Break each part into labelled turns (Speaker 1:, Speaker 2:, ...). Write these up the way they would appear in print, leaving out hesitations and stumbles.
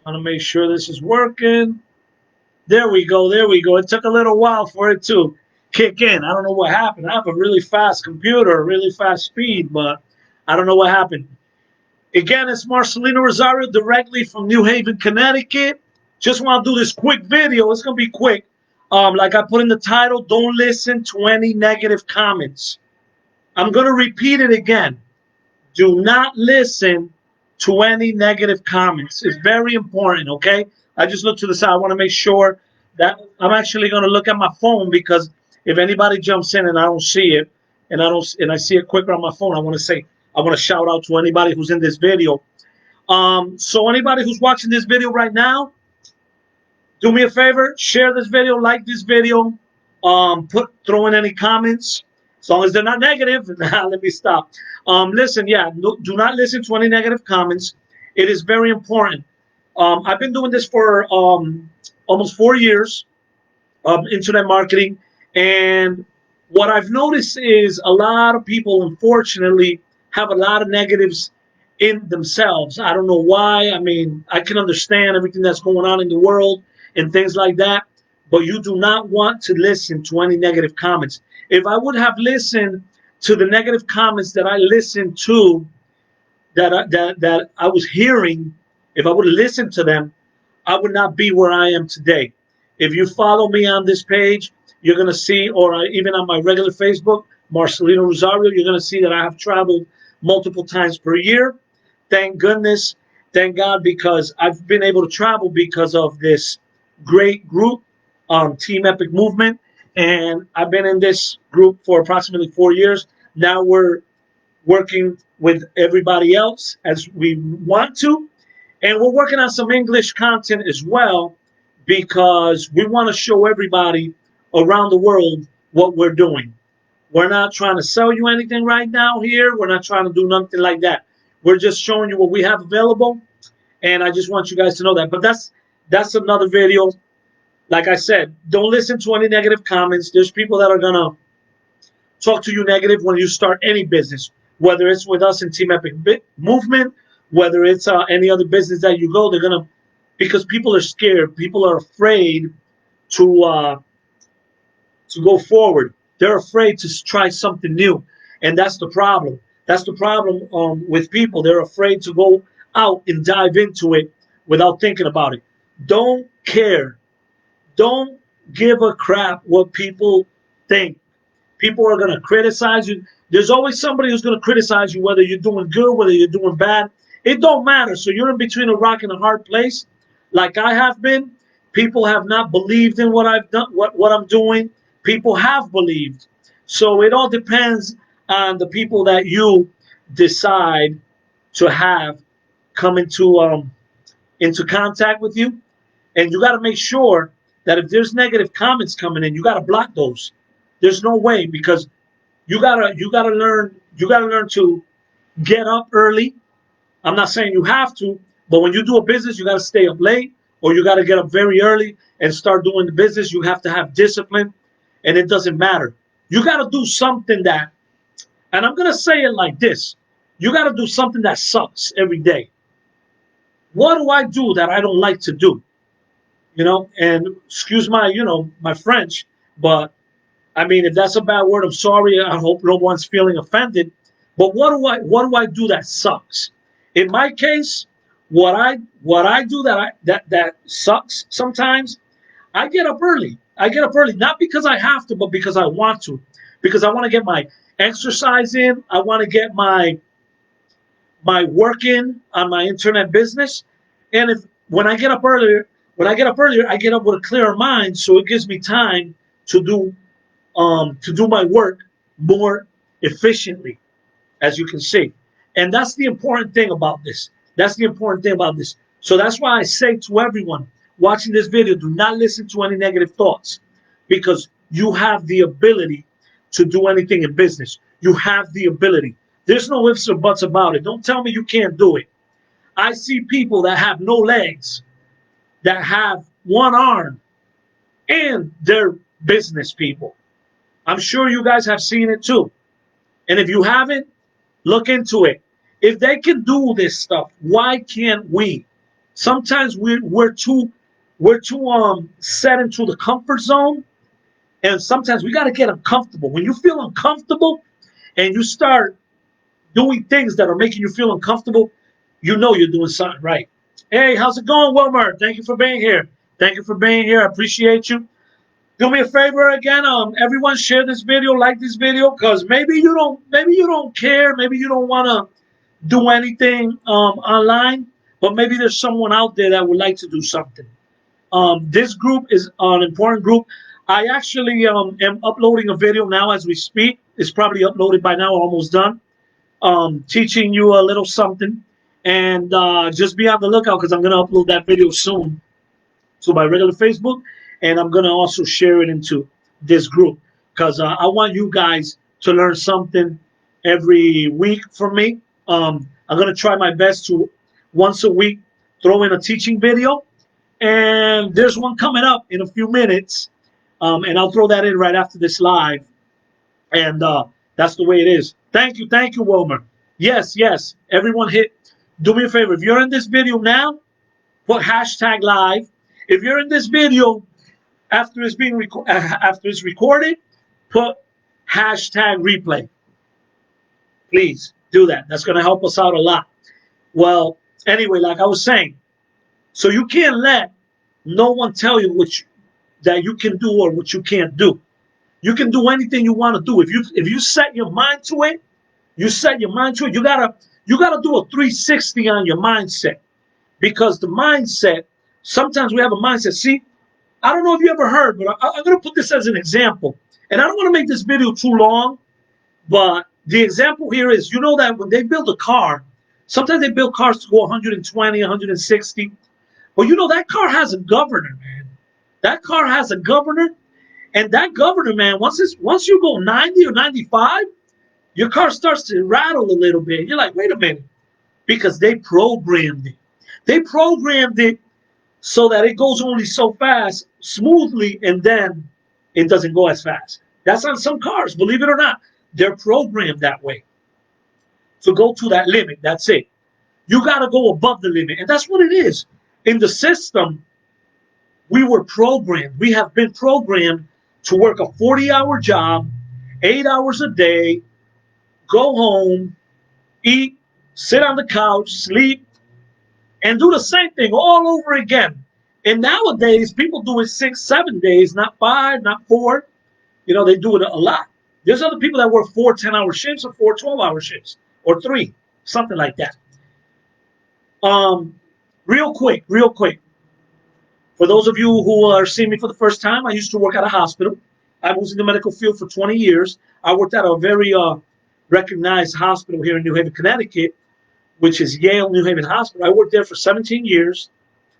Speaker 1: Want to make sure this is working. There we go. There we go. It took a little while for it to kick in. I don't know what happened. I have a really fast computer, a really fast speed, but I don't know what happened. Again, it's Marcelino Rosario directly from New Haven, Connecticut. Just want to do this quick video. It's going to be quick. Like I put in the title, don't listen to any negative comments. I'm going to repeat it again. Do not listen to any negative comments. It's very important, okay? I just look to the side. I want to make sure that I'm actually going to look at my phone because if anybody jumps in and I don't see it and I see it quicker on my phone, I want to shout out to anybody who's in this video. So anybody who's watching this video right now, do me a favor, share this video, like this video, throw in any comments, as long as they're not negative. Let me stop. Listen, yeah, no, do not listen to any negative comments. It is very important. I've been doing this for almost 4 years, internet marketing, and what I've noticed is a lot of people, unfortunately, have a lot of negatives in themselves. I don't know why. I mean, I can understand everything that's going on in the world and things like that, but you do not want to listen to any negative comments. If I would have listened to the negative comments that I listened to, that I was hearing, if I would have listened to them, I would not be where I am today. If you follow me on this page, you're going to see, or even on my regular Facebook, Marcelino Rosario, you're going to see that I have traveled multiple times per year. Thank goodness, thank God, because I've been able to travel because of this great group, Team Epic Movement. And I've been in this group for approximately 4 years. Now we're working with everybody else as we want to. And we're working on some English content as well because we want to show everybody around the world what we're doing. We're not trying to sell you anything right now here. We're not trying to do nothing like that. We're just showing you what we have available. And I just want you guys to know that. But that's another video. Like I said, don't listen to any negative comments. There's people that are going to talk to you negative when you start any business, whether it's with us in Team Epic Movement, whether it's any other business that you go. They're gonna, because people are scared, people are afraid to go forward. They're afraid to try something new, and that's the problem. That's the problem with people. They're afraid to go out and dive into it without thinking about it. Don't care. Don't give a crap what people think. People are going to criticize you. There's always somebody who's going to criticize you, whether you're doing good, whether you're doing bad. It don't matter. So you're in between a rock and a hard place, like I have been. People have not believed in what I've done, what I'm doing. People have believed. So it all depends on the people that you decide to have come into contact with you. And you got to make sure that if there's negative comments coming in, you got to block those. There's no way, because you gotta learn to get up early. I'm not saying you have to, but when you do a business, you gotta stay up late, or you gotta get up very early and start doing the business. You have to have discipline, and it doesn't matter. You gotta do something that, and I'm gonna say it like this: you gotta do something that sucks every day. What do I do that I don't like to do? And excuse my French, but I mean, if that's a bad word, I'm sorry. I hope no one's feeling offended. But what do I do that sucks? In my case, what I do that sucks sometimes, I get up early. I get up early, not because I have to, but because I want to. Because I want to get my exercise in. I want to get my work in on my internet business. And if when I get up earlier, I get up with a clearer mind, so it gives me time to do my work more efficiently, as you can see. And that's the important thing about this. That's the important thing about this. So that's why I say to everyone watching this video, do not listen to any negative thoughts, because you have the ability to do anything in business. You have the ability. There's no ifs or buts about it. Don't tell me you can't do it. I see people that have no legs, that have one arm, and they're business people. I'm sure you guys have seen it too. And if you haven't, look into it. If they can do this stuff, why can't we?
Speaker 2: Sometimes we're too set into the comfort zone, and sometimes we got to get uncomfortable. When you feel uncomfortable and you start doing things that are making you feel uncomfortable, you know you're doing something right. Hey, how's it going, Wilmer? Thank you for being here. Thank you for being here. I appreciate you. Do me a favor again. Everyone share this video, like this video, because maybe you don't care, maybe you don't want to do anything online, but maybe there's someone out there that would like to do something. This group is an important group. I actually am uploading a video now as we speak. It's probably uploaded by now, almost done. Teaching you a little something, and just be on the lookout because I'm going to upload that video soon to my regular Facebook, and I'm going to also share it into this group because I want you guys to learn something every week from me. I'm going to try my best to once a week throw in a teaching video, and there's one coming up in a few minutes, and I'll throw that in right after this live, and that's the way it is. Thank you, Wilmer. Yes, yes. Everyone hit. Do me a favor. If you're in this video now, put hashtag live. If you're in this video after it's being after it's recorded, put hashtag replay. Please do that. That's going to help us out a lot. Well, anyway, like I was saying, so you can't let no one tell you that you can do or what you can't do. You can do anything you want to do. If you set your mind to it, you set your mind to it. You gotta do a 360 on your mindset because the mindset. Sometimes we have a mindset. See, I don't know if you ever heard, but I'm gonna put this as an example, and I don't want to make this video too long. But the example here is, you know that when they build a car, sometimes they build cars to go 120, 160. But you know that car has a governor, man. That car has a governor, and that governor, man, once you go 90 or 95, your car starts to rattle a little bit. You're like, wait a minute, because they programmed it. They programmed it so that it goes only so fast, smoothly, and then it doesn't go as fast. That's on some cars, believe it or not. They're programmed that way to go to that limit. That's it. You got to go above the limit. And that's what it is. In the system, we were programmed. We have been programmed to work a 40-hour job, 8 hours a day, go home, eat, sit on the couch, sleep, and do the same thing all over again. And nowadays, people do it 6, 7 days, not 5, not 4. You know, they do it a lot. There's other people that work 4 10-hour shifts or 4 12-hour shifts or 3, something like that. Real quick. For those of you who are seeing me for the first time, I used to work at a hospital. I was in the medical field for 20 years. I worked at a very recognized hospital here in New Haven, Connecticut, which is Yale New Haven Hospital. I worked there for 17 years.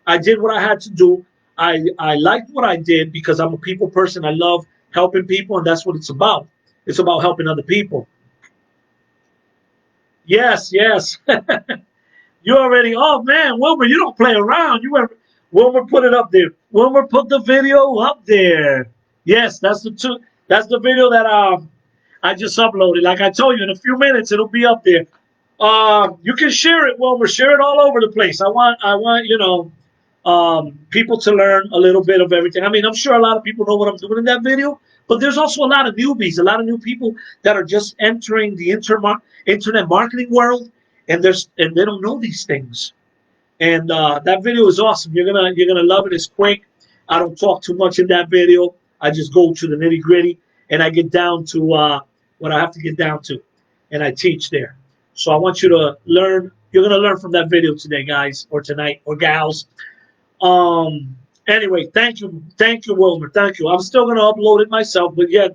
Speaker 2: I did what I had to do. I liked what I did because I'm a people person. I love helping people, and that's what it's about. It's about helping other people. Yes. You already, oh man, Wilmer, you don't play around. Wilmer put it up there. Wilmer put the video up there. Yes, that's the video that I just uploaded. Like I told you, in a few minutes it'll be up there. You can share it, Wilmer. Share it all over the place. I want people to learn a little bit of everything. I mean, I'm sure a lot of people know what I'm doing in that video, but there's also a lot of newbies, a lot of new people that are just entering the internet marketing world, and they don't know these things. And that video is awesome. You're gonna love it. It's quick. I don't talk too much in that video. I just go to the nitty gritty, and I get down to what I have to get down to, and I teach there. So I want you to learn. You're gonna learn from that video today, guys, or tonight, or gals. Anyway, thank you, Wilmer. Thank you. I'm still gonna upload it myself, but yeah,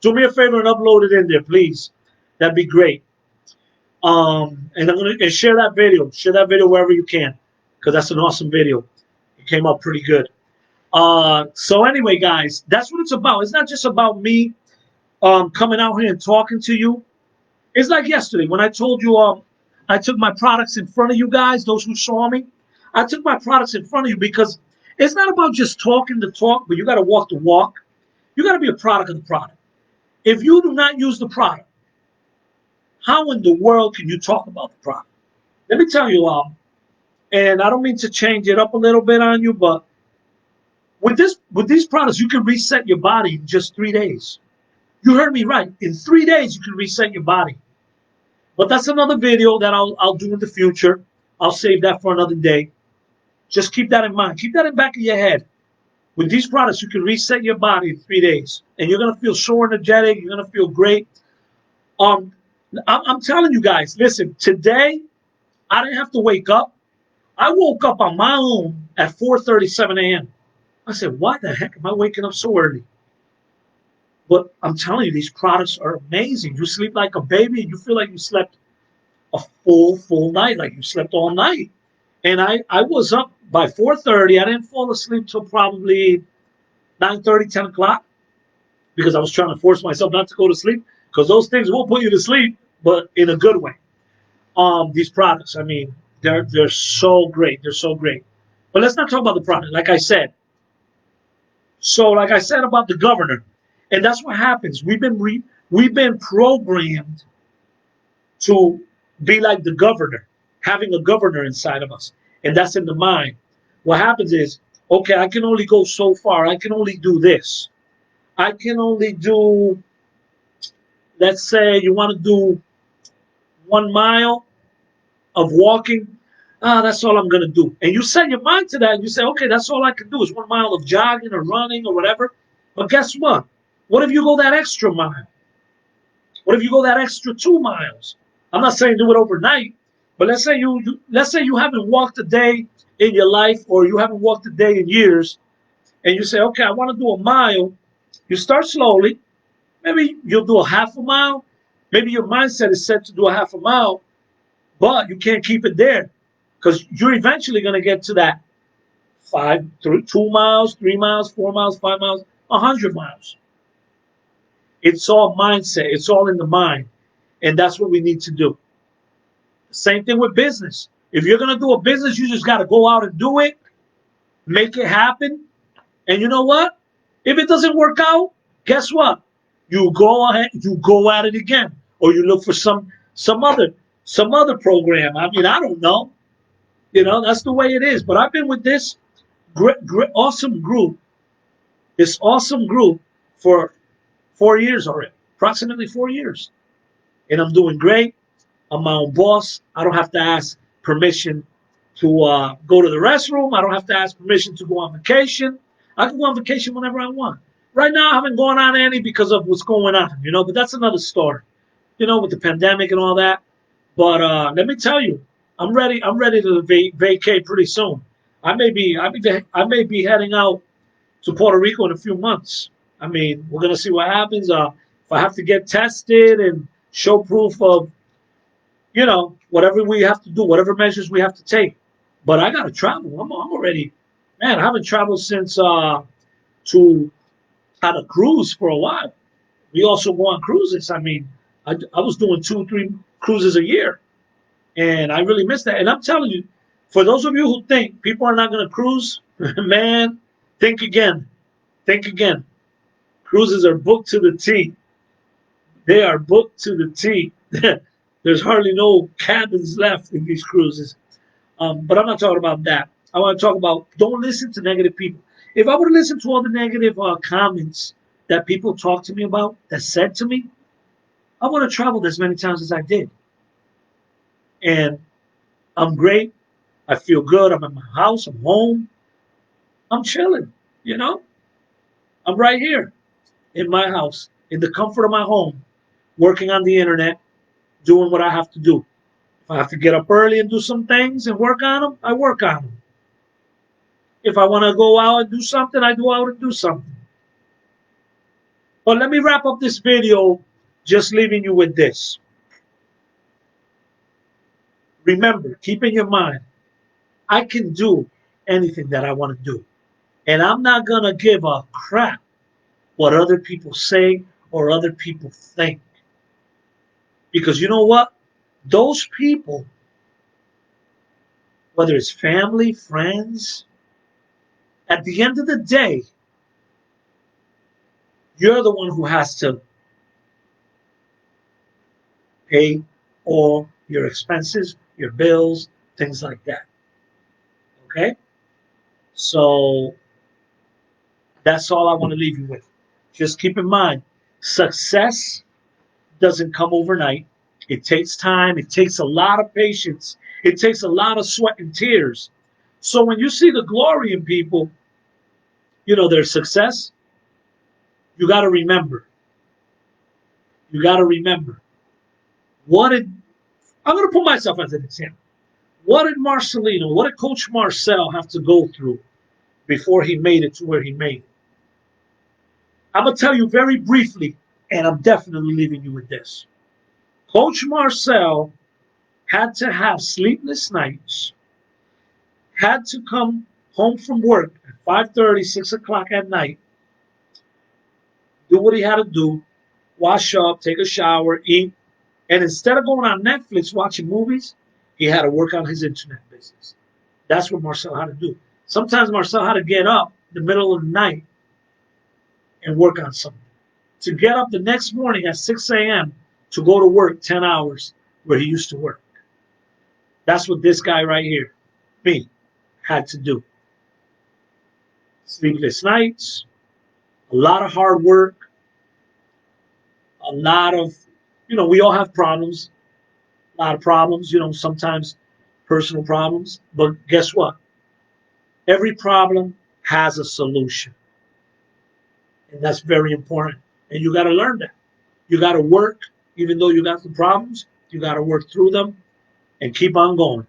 Speaker 2: do me a favor and upload it in there, please. That'd be great. And I'm gonna share that video. Share that video wherever you can, because that's an awesome video. It came out pretty good. So anyway, guys, that's what it's about. It's not just about me coming out here and talking to you. It's like yesterday when I told you I took my products in front of you guys, those who saw me. I took my products in front of you because it's not about just talking the talk, but you got to walk the walk. You got to be a product of the product. If you do not use the product, how in the world can you talk about the product? Let me tell you, And I don't mean to change it up a little bit on you, but with these products, you can reset your body in just 3 days. You heard me right. In 3 days, you can reset your body. But that's another video that I'll do in the future. I'll save that for another day. Just keep that in mind. Keep that in the back of your head. With these products, you can reset your body in 3 days, and you're gonna feel so energetic. You're gonna feel great. Um, I'm telling you guys, listen. Today, I didn't have to wake up. I woke up on my own at 4:37 a.m. I said, "Why the heck am I waking up so early?" But I'm telling you, these products are amazing. You sleep like a baby, and you feel like you slept a full night, like you slept all night. And I was up by 4:30. I didn't fall asleep till probably 9:30, 10 o'clock, because I was trying to force myself not to go to sleep, because those things will put you to sleep, but in a good way. These products, I mean, they're so great. They're so great. But let's not talk about the product. Like I said about the governor, and that's what happens. We've been programmed to be like the governor, having a governor inside of us, and that's in the mind. What happens is, okay, I can only go so far. I can only do this. I can only do, let's say you want to do 1 mile of walking. That's all I'm going to do. And you set your mind to that and you say, okay, that's all I can do is 1 mile of jogging or running or whatever. But guess what? What if you go that extra mile? What if you go that extra 2 miles? I'm not saying do it overnight, but let's say you haven't walked a day in your life, or you haven't walked a day in years, and you say, okay, I want to do a mile. You start slowly. Maybe you'll do a half a mile. Maybe your mindset is set to do a half a mile, but you can't keep it there, because you're eventually going to get to that 2 miles, 3 miles, 4 miles, 5 miles, 100 miles. It's all mindset. It's all in the mind. And that's what we need to do. Same thing with business. If you're going to do a business, you just got to go out and do it, make it happen. And you know what? If it doesn't work out, guess what? You go ahead, you go at it again, or you look for some other program. I mean, I don't know. That's the way it is. But I've been with this this awesome group for 4 years already, approximately 4 years, and I'm doing great. I'm my own boss. I don't have to ask permission to go to the restroom. I don't have to ask permission to go on vacation. I can go on vacation whenever I want. Right now, I haven't gone on any because of what's going on, but that's another story, with the pandemic and all that. But let me tell you, I'm ready. I'm ready to vacate pretty soon. I may be heading out to Puerto Rico in a few months. I mean, we're gonna see what happens. If I have to get tested and show proof of, whatever we have to do, whatever measures we have to take. But I gotta travel. I'm already, man. I haven't traveled since to on a cruise for a while. We also go on cruises. I mean, I was doing 2, 3 cruises a year, and I really miss that. And I'm telling you, for those of you who think people are not going to cruise, man, think again. Think again. Cruises are booked to the T. They are booked to the T. There's hardly no cabins left in these cruises. But I'm not talking about that. I want to talk about, don't listen to negative people. If I would listen to all the negative comments that people talk to me about, that said to me, I would have traveled as many times as I did. And I'm great. I feel good. I'm at my house. I'm home. I'm chilling. You know, I'm right here in my house, in the comfort of my home, working on the internet, doing what I have to do. If I have to get up early and do some things and work on them, I work on them. If I want to go out and do something, I go out and do something. But let me wrap up this video just leaving you with this. Remember, keep in your mind, I can do anything that I want to do. And I'm not going to give a crap what other people say or other people think. Because you know what? Those people, whether it's family, friends, at the end of the day, you're the one who has to pay all your expenses, your bills, things like that. Okay? So that's all I want to leave you with. Just keep in mind, success doesn't come overnight. It takes time. It takes a lot of patience. It takes a lot of sweat and tears. So when you see the glory in people, their success, you got to remember. You got to remember. What did I'm going to put myself as an example. What did Marcelino, what did Coach Marcel have to go through before he made it to where he made it? I'm going to tell you very briefly, and I'm definitely leaving you with this. Coach Marcel had to have sleepless nights, had to come home from work at 5:30, 6 o'clock at night, do what he had to do, wash up, take a shower, eat, and instead of going on Netflix watching movies, he had to work on his internet business. That's what Marcel had to do. Sometimes Marcel had to get up in the middle of the night and work on something. To get up the next morning at 6 a.m. to go to work 10 hours where he used to work. That's what this guy right here, me, had to do. Sleepless nights, a lot of hard work, a lot of, we all have problems, a lot of problems, sometimes personal problems. But guess what? Every problem has a solution. And that's very important. And you got to learn that. You got to work, even though you got some problems, you got to work through them and keep on going.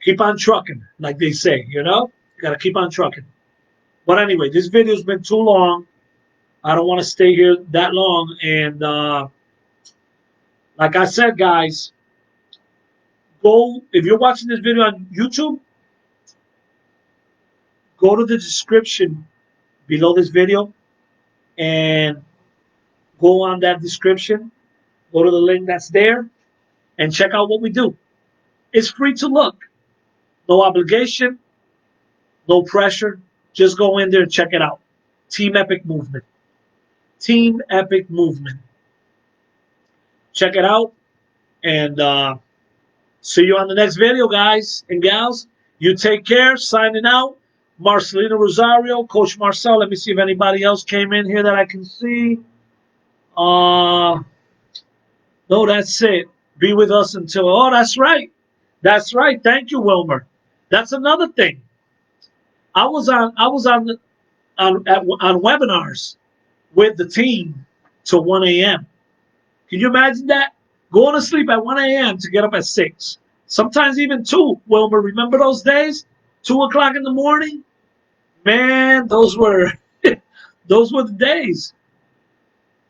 Speaker 2: Keep on trucking, like they say, You got to keep on trucking. But anyway, this video's been too long. I don't want to stay here that long. And like I said, guys, if you're watching this video on YouTube, go to the description below this video and go on that description. Go to the link that's there and check out what we do. It's free to look. No obligation, no pressure. Just go in there and check it out. Team Epic Movement. Team Epic Movement. Check it out. And see you on the next video, guys and gals. You take care. Signing out. Marcelino Rosario, Coach Marcel. Let me see if anybody else came in here that I can see. No, that's it. Be with us until. Oh, that's right. That's right. Thank you, Wilmer. That's another thing. I was on webinars with the team till 1 a.m. Can you imagine that? Going to sleep at 1 a.m. to get up at 6. Sometimes even 2. Wilmer, remember those days? 2 o'clock in the morning? Man, those were those were the days.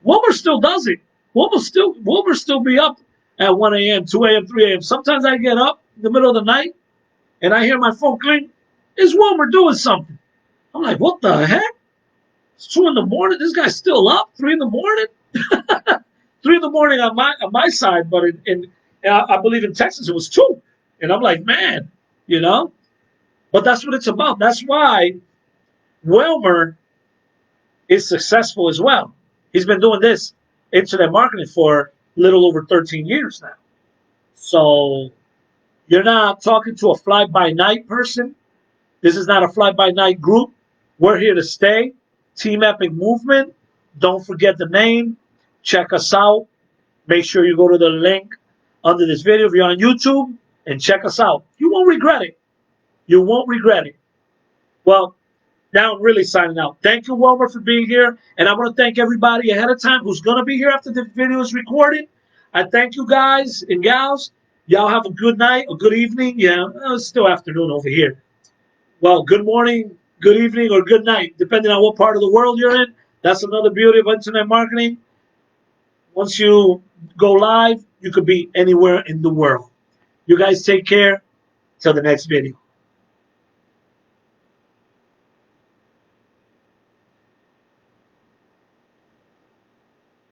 Speaker 2: Wilmer still does it. Wilmer still be up at 1 a.m., 2 a.m., 3 a.m. Sometimes I get up in the middle of the night and I hear my phone cling. Is Wilmer doing something? I'm like, what the heck? It's 2 in the morning. This guy's still up. 3 in the morning. 3 in the morning on my side, but I believe in Texas it was 2, and I'm like, man, you know. But that's what it's about. That's why Wilmer is successful as well. He's been doing this internet marketing for a little over 13 years now. So you're not talking to a fly-by-night person. This is not a fly-by-night group. We're here to stay. Team Epic Movement. Don't forget the name. Check us out. Make sure you go to the link under this video if you're on YouTube and check us out. You won't regret it. You won't regret it. Well, now I'm really signing out. Thank you, Wilmer, for being here. And I want to thank everybody ahead of time who's going to be here after the video is recorded. I thank you guys and gals. Y'all have a good night, a good evening. Yeah, it's still afternoon over here. Well, good morning, good evening, or good night, depending on what part of the world you're in. That's another beauty of internet marketing. Once you go live, you could be anywhere in the world. You guys take care. Till the next video.